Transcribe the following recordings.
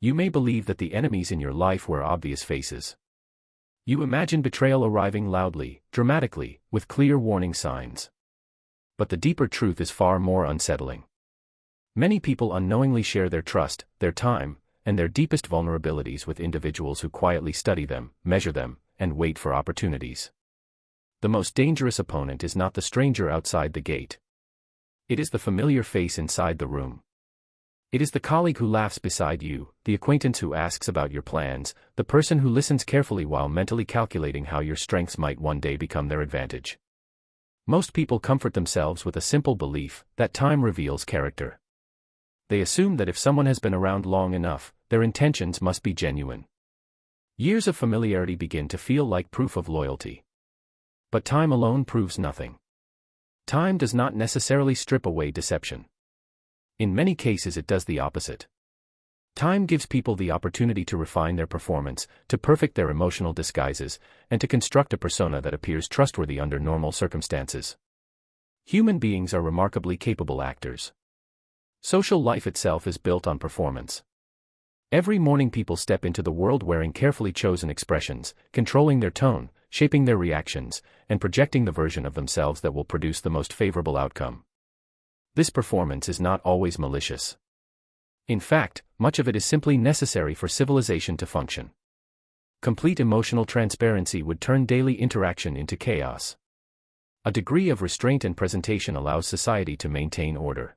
You may believe that the enemies in your life wear obvious faces. You imagine betrayal arriving loudly, dramatically, with clear warning signs. But the deeper truth is far more unsettling. Many people unknowingly share their trust, their time, and their deepest vulnerabilities with individuals who quietly study them, measure them, and wait for opportunities. The most dangerous opponent is not the stranger outside the gate. It is the familiar face inside the room. It is the colleague who laughs beside you, the acquaintance who asks about your plans, the person who listens carefully while mentally calculating how your strengths might one day become their advantage. Most people comfort themselves with a simple belief that time reveals character. They assume that if someone has been around long enough, their intentions must be genuine. Years of familiarity begin to feel like proof of loyalty. But time alone proves nothing. Time does not necessarily strip away deception. In many cases it does the opposite. Time gives people the opportunity to refine their performance, to perfect their emotional disguises, and to construct a persona that appears trustworthy under normal circumstances. Human beings are remarkably capable actors. Social life itself is built on performance. Every morning people step into the world wearing carefully chosen expressions, controlling their tone, shaping their reactions, and projecting the version of themselves that will produce the most favorable outcome. This performance is not always malicious. In fact, much of it is simply necessary for civilization to function. Complete emotional transparency would turn daily interaction into chaos. A degree of restraint and presentation allows society to maintain order.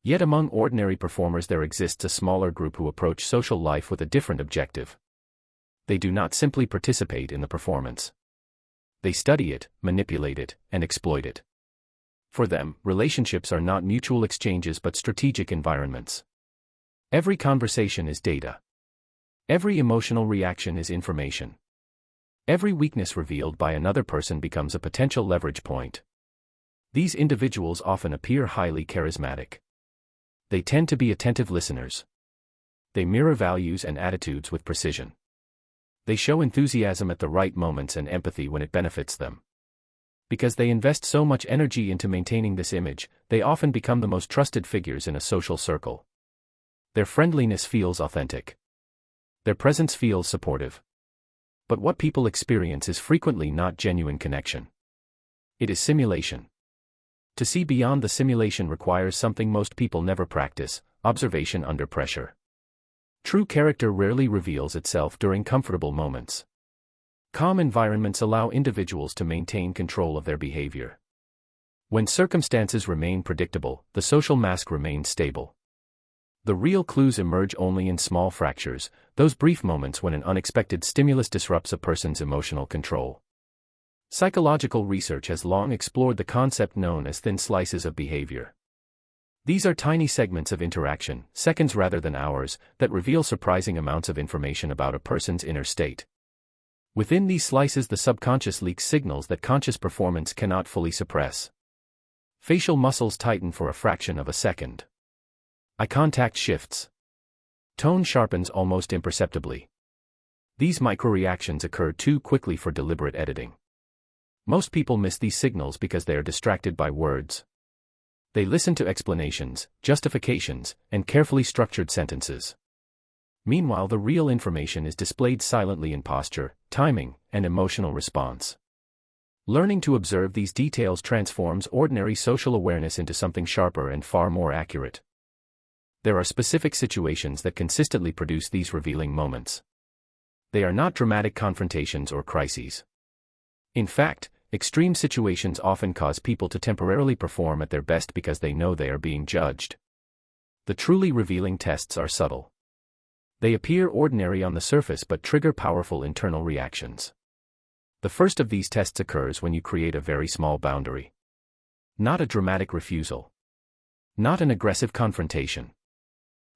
Yet among ordinary performers there exists a smaller group who approach social life with a different objective. They do not simply participate in the performance. They study it, manipulate it, and exploit it. For them, relationships are not mutual exchanges but strategic environments. Every conversation is data. Every emotional reaction is information. Every weakness revealed by another person becomes a potential leverage point. These individuals often appear highly charismatic. They tend to be attentive listeners. They mirror values and attitudes with precision. They show enthusiasm at the right moments and empathy when it benefits them. Because they invest so much energy into maintaining this image, they often become the most trusted figures in a social circle. Their friendliness feels authentic. Their presence feels supportive. But what people experience is frequently not genuine connection. It is simulation. To see beyond the simulation requires something most people never practice: observation under pressure. True character rarely reveals itself during comfortable moments. Calm environments allow individuals to maintain control of their behavior. When circumstances remain predictable, the social mask remains stable. The real clues emerge only in small fractures, those brief moments when an unexpected stimulus disrupts a person's emotional control. Psychological research has long explored the concept known as thin slices of behavior. These are tiny segments of interaction, seconds rather than hours, that reveal surprising amounts of information about a person's inner state. Within these slices, the subconscious leaks signals that conscious performance cannot fully suppress. Facial muscles tighten for a fraction of a second. Eye contact shifts. Tone sharpens almost imperceptibly. These microreactions occur too quickly for deliberate editing. Most people miss these signals because they are distracted by words. They listen to explanations, justifications, and carefully structured sentences. Meanwhile, the real information is displayed silently in posture, timing, and emotional response. Learning to observe these details transforms ordinary social awareness into something sharper and far more accurate. There are specific situations that consistently produce these revealing moments. They are not dramatic confrontations or crises. In fact, extreme situations often cause people to temporarily perform at their best because they know they are being judged. The truly revealing tests are subtle. They appear ordinary on the surface but trigger powerful internal reactions. The first of these tests occurs when you create a very small boundary. Not a dramatic refusal. Not an aggressive confrontation.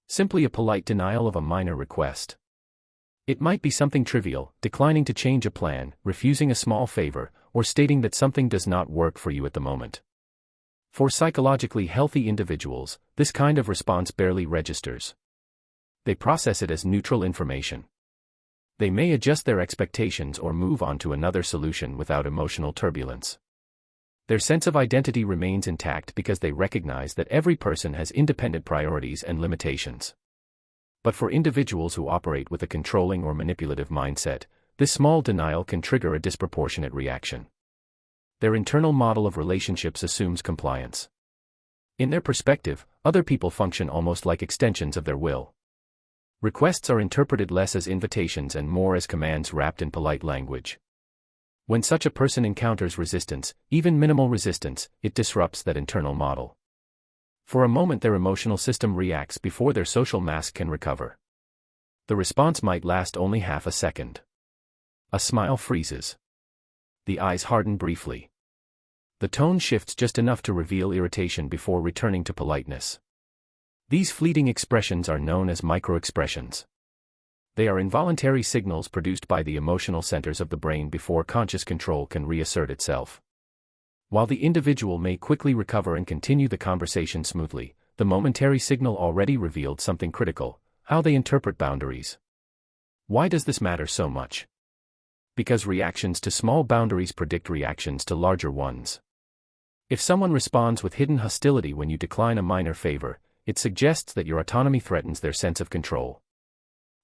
Simply a polite denial of a minor request. It might be something trivial, declining to change a plan, refusing a small favor, or stating that something does not work for you at the moment. For psychologically healthy individuals, this kind of response barely registers. They process it as neutral information. They may adjust their expectations or move on to another solution without emotional turbulence. Their sense of identity remains intact because they recognize that every person has independent priorities and limitations. But for individuals who operate with a controlling or manipulative mindset, this small denial can trigger a disproportionate reaction. Their internal model of relationships assumes compliance. In their perspective, other people function almost like extensions of their will. Requests are interpreted less as invitations and more as commands wrapped in polite language. When such a person encounters resistance, even minimal resistance, it disrupts that internal model. For a moment their emotional system reacts before their social mask can recover. The response might last only half a second. A smile freezes. The eyes harden briefly. The tone shifts just enough to reveal irritation before returning to politeness. These fleeting expressions are known as microexpressions. They are involuntary signals produced by the emotional centers of the brain before conscious control can reassert itself. While the individual may quickly recover and continue the conversation smoothly, the momentary signal already revealed something critical: how they interpret boundaries. Why does this matter so much? Because reactions to small boundaries predict reactions to larger ones. If someone responds with hidden hostility when you decline a minor favor, it suggests that your autonomy threatens their sense of control.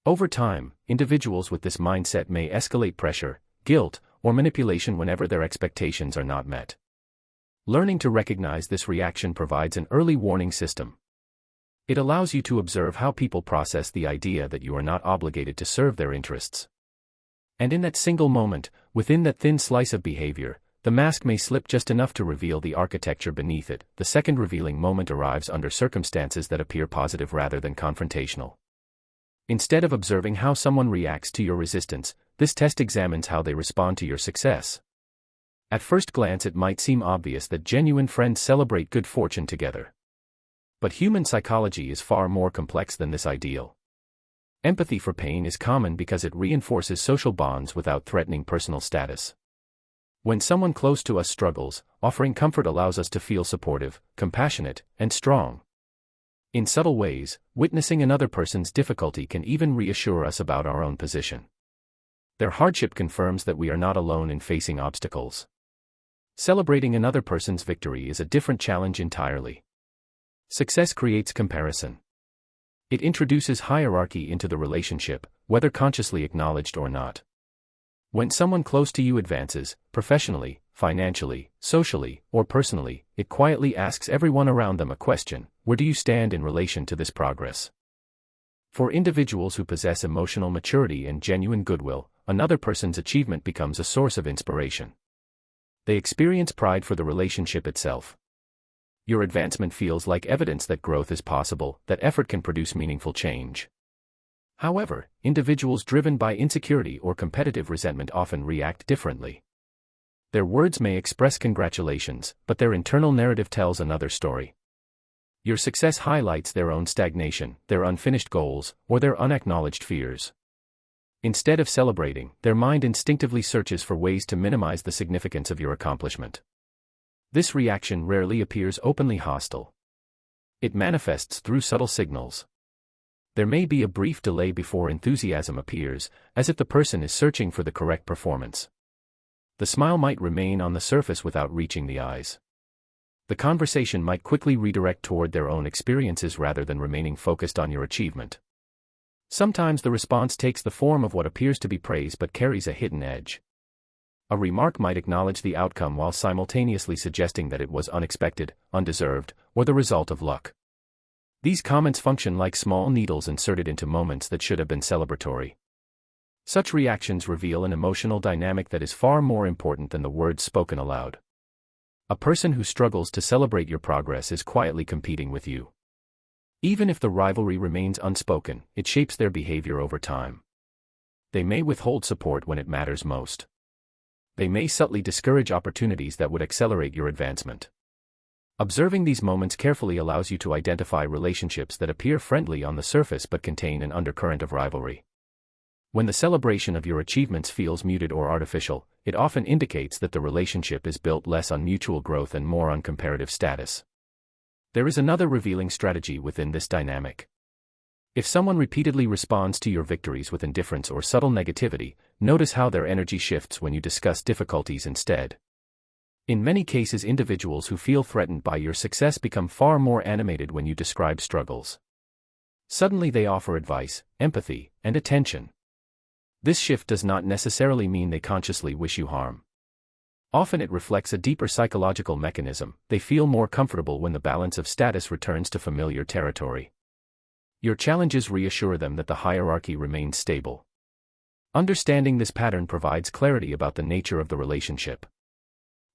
Over time, individuals with this mindset may escalate pressure, guilt, or manipulation whenever their expectations are not met. Learning to recognize this reaction provides an early warning system. It allows you to observe how people process the idea that you are not obligated to serve their interests. And in that single moment, within that thin slice of behavior, the mask may slip just enough to reveal the architecture beneath it. The second revealing moment arrives under circumstances that appear positive rather than confrontational. Instead of observing how someone reacts to your resistance, this test examines how they respond to your success. At first glance it might seem obvious that genuine friends celebrate good fortune together. But human psychology is far more complex than this ideal. Empathy for pain is common because it reinforces social bonds without threatening personal status. When someone close to us struggles, offering comfort allows us to feel supportive, compassionate, and strong. In subtle ways, witnessing another person's difficulty can even reassure us about our own position. Their hardship confirms that we are not alone in facing obstacles. Celebrating another person's victory is a different challenge entirely. Success creates comparison. It introduces hierarchy into the relationship, whether consciously acknowledged or not. When someone close to you advances, professionally, financially, socially, or personally, it quietly asks everyone around them a question: where do you stand in relation to this progress? For individuals who possess emotional maturity and genuine goodwill, another person's achievement becomes a source of inspiration. They experience pride for the relationship itself. Your advancement feels like evidence that growth is possible, that effort can produce meaningful change. However, individuals driven by insecurity or competitive resentment often react differently. Their words may express congratulations, but their internal narrative tells another story. Your success highlights their own stagnation, their unfinished goals, or their unacknowledged fears. Instead of celebrating, their mind instinctively searches for ways to minimize the significance of your accomplishment. This reaction rarely appears openly hostile. It manifests through subtle signals. There may be a brief delay before enthusiasm appears, as if the person is searching for the correct performance. The smile might remain on the surface without reaching the eyes. The conversation might quickly redirect toward their own experiences rather than remaining focused on your achievement. Sometimes the response takes the form of what appears to be praise but carries a hidden edge. A remark might acknowledge the outcome while simultaneously suggesting that it was unexpected, undeserved, or the result of luck. These comments function like small needles inserted into moments that should have been celebratory. Such reactions reveal an emotional dynamic that is far more important than the words spoken aloud. A person who struggles to celebrate your progress is quietly competing with you. Even if the rivalry remains unspoken, it shapes their behavior over time. They may withhold support when it matters most. They may subtly discourage opportunities that would accelerate your advancement. Observing these moments carefully allows you to identify relationships that appear friendly on the surface but contain an undercurrent of rivalry. When the celebration of your achievements feels muted or artificial, it often indicates that the relationship is built less on mutual growth and more on comparative status. There is another revealing strategy within this dynamic. If someone repeatedly responds to your victories with indifference or subtle negativity, notice how their energy shifts when you discuss difficulties instead. In many cases, individuals who feel threatened by your success become far more animated when you describe struggles. Suddenly they offer advice, empathy, and attention. This shift does not necessarily mean they consciously wish you harm. Often it reflects a deeper psychological mechanism. They feel more comfortable when the balance of status returns to familiar territory. Your challenges reassure them that the hierarchy remains stable. Understanding this pattern provides clarity about the nature of the relationship.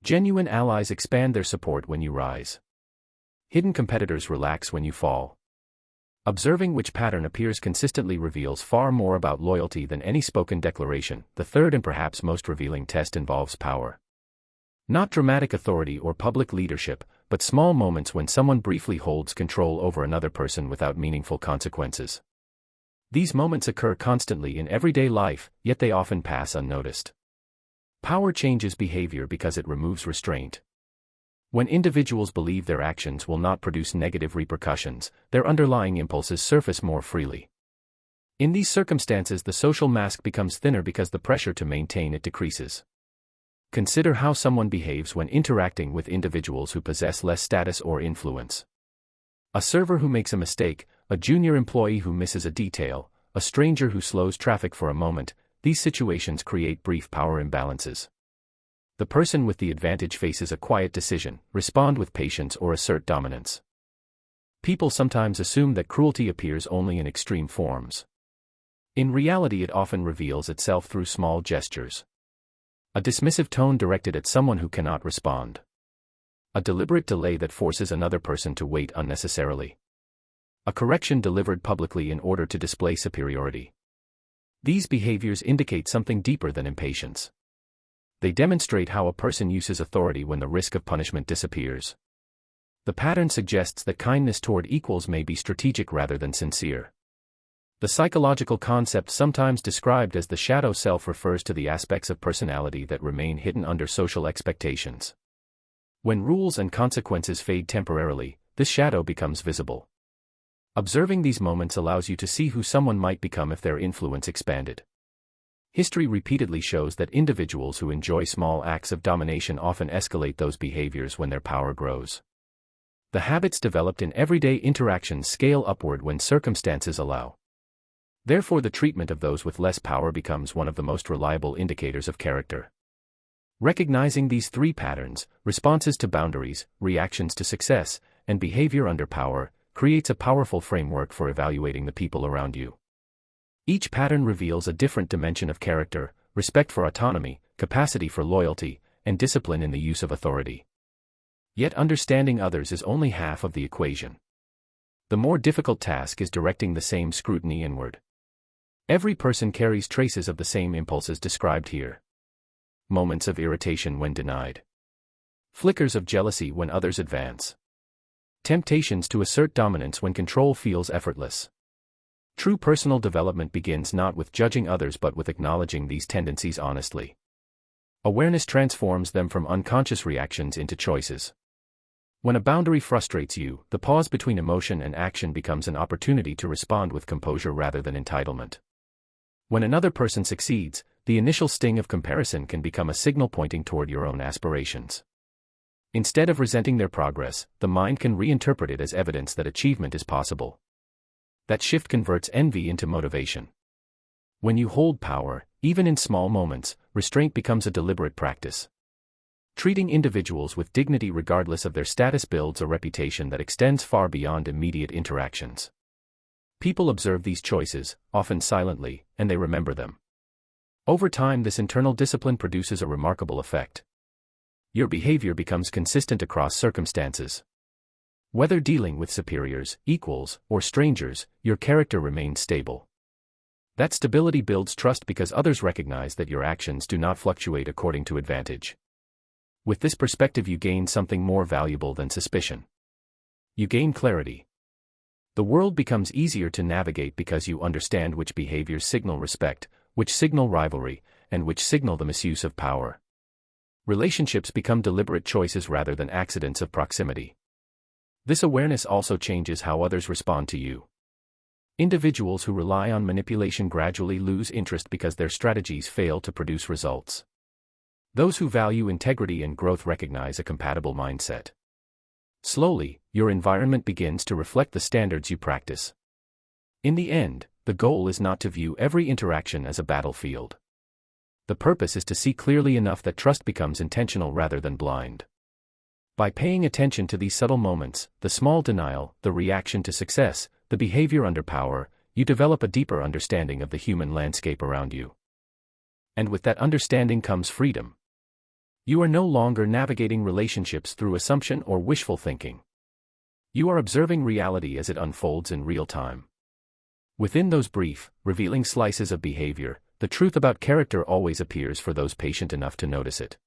Genuine allies expand their support when you rise. Hidden competitors relax when you fall. Observing which pattern appears consistently reveals far more about loyalty than any spoken declaration. The third and perhaps most revealing test involves power. Not dramatic authority or public leadership, but small moments when someone briefly holds control over another person without meaningful consequences. These moments occur constantly in everyday life, yet they often pass unnoticed. Power changes behavior because it removes restraint. When individuals believe their actions will not produce negative repercussions, their underlying impulses surface more freely. In these circumstances, the social mask becomes thinner because the pressure to maintain it decreases. Consider how someone behaves when interacting with individuals who possess less status or influence. A server who makes a mistake, a junior employee who misses a detail, a stranger who slows traffic for a moment. These situations create brief power imbalances. The person with the advantage faces a quiet decision: respond with patience or assert dominance. People sometimes assume that cruelty appears only in extreme forms. In reality, it often reveals itself through small gestures. A dismissive tone directed at someone who cannot respond. A deliberate delay that forces another person to wait unnecessarily. A correction delivered publicly in order to display superiority. These behaviors indicate something deeper than impatience. They demonstrate how a person uses authority when the risk of punishment disappears. The pattern suggests that kindness toward equals may be strategic rather than sincere. The psychological concept sometimes described as the shadow self refers to the aspects of personality that remain hidden under social expectations. When rules and consequences fade temporarily, this shadow becomes visible. Observing these moments allows you to see who someone might become if their influence expanded. History repeatedly shows that individuals who enjoy small acts of domination often escalate those behaviors when their power grows. The habits developed in everyday interactions scale upward when circumstances allow. Therefore, the treatment of those with less power becomes one of the most reliable indicators of character. Recognizing these three patterns, responses to boundaries, reactions to success, and behavior under power, creates a powerful framework for evaluating the people around you. Each pattern reveals a different dimension of character: respect for autonomy, capacity for loyalty, and discipline in the use of authority. Yet understanding others is only half of the equation. The more difficult task is directing the same scrutiny inward. Every person carries traces of the same impulses described here. Moments of irritation when denied. Flickers of jealousy when others advance. Temptations to assert dominance when control feels effortless. True personal development begins not with judging others but with acknowledging these tendencies honestly. Awareness transforms them from unconscious reactions into choices. When a boundary frustrates you, the pause between emotion and action becomes an opportunity to respond with composure rather than entitlement. When another person succeeds, the initial sting of comparison can become a signal pointing toward your own aspirations. Instead of resenting their progress, the mind can reinterpret it as evidence that achievement is possible. That shift converts envy into motivation. When you hold power, even in small moments, restraint becomes a deliberate practice. Treating individuals with dignity regardless of their status builds a reputation that extends far beyond immediate interactions. People observe these choices, often silently, and they remember them. Over time, this internal discipline produces a remarkable effect. Your behavior becomes consistent across circumstances. Whether dealing with superiors, equals, or strangers, your character remains stable. That stability builds trust because others recognize that your actions do not fluctuate according to advantage. With this perspective, you gain something more valuable than suspicion. You gain clarity. The world becomes easier to navigate because you understand which behaviors signal respect, which signal rivalry, and which signal the misuse of power. Relationships become deliberate choices rather than accidents of proximity. This awareness also changes how others respond to you. Individuals who rely on manipulation gradually lose interest because their strategies fail to produce results. Those who value integrity and growth recognize a compatible mindset. Slowly, your environment begins to reflect the standards you practice. In the end, the goal is not to view every interaction as a battlefield. The purpose is to see clearly enough that trust becomes intentional rather than blind. By paying attention to these subtle moments, the small denial, the reaction to success, the behavior under power, you develop a deeper understanding of the human landscape around you. And with that understanding comes freedom. You are no longer navigating relationships through assumption or wishful thinking. You are observing reality as it unfolds in real time. Within those brief, revealing slices of behavior, the truth about character always appears for those patient enough to notice it.